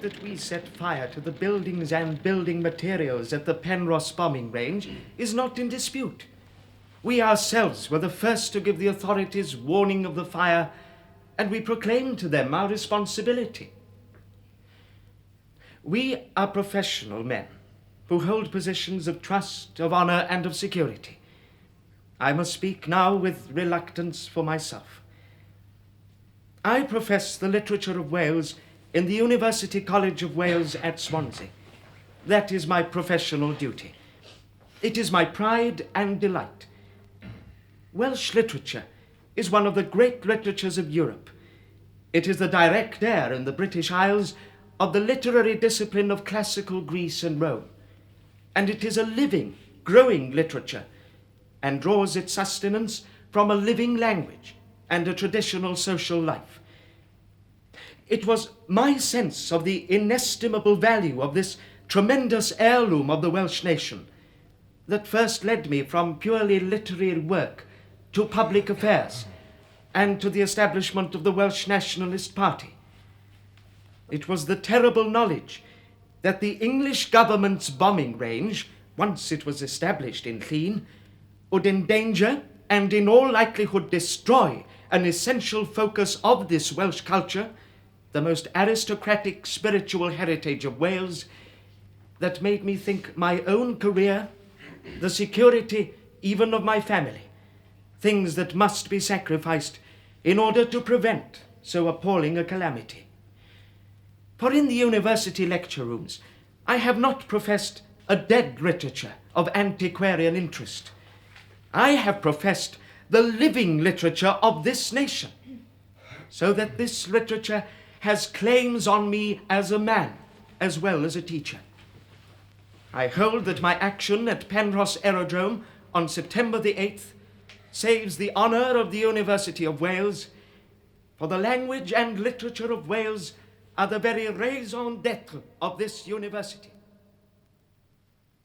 fact that we set fire to the buildings and building materials at the Penrhos bombing range is not in dispute. We ourselves were the first to give the authorities warning of the fire, and we proclaimed to them our responsibility. We are professional men who hold positions of trust, of honor, and of security. I must speak now with reluctance for myself. I profess the literature of Wales in the University College of Wales at Swansea. That is my professional duty. It is my pride and delight. Welsh literature is one of the great literatures of Europe. It is the direct heir in the British Isles of the literary discipline of classical Greece and Rome. And it is a living, growing literature, and draws its sustenance from a living language and a traditional social life. It was my sense of the inestimable value of this tremendous heirloom of the Welsh nation that first led me from purely literary work to public affairs and to the establishment of the Welsh Nationalist Party. It was the terrible knowledge that the English government's bombing range, once it was established in Llŷn, would endanger and in all likelihood destroy an essential focus of this Welsh culture, the most aristocratic spiritual heritage of Wales, that made me think my own career, the security even of my family, things that must be sacrificed in order to prevent so appalling a calamity. For in the university lecture rooms, I have not professed a dead literature of antiquarian interest. I have professed the living literature of this nation, so that this literature has claims on me as a man as well as a teacher. I hold that my action at Penrhos Aerodrome on September the 8th saves the honor of the University of Wales, for the language and literature of Wales are the very raison d'etre of this university.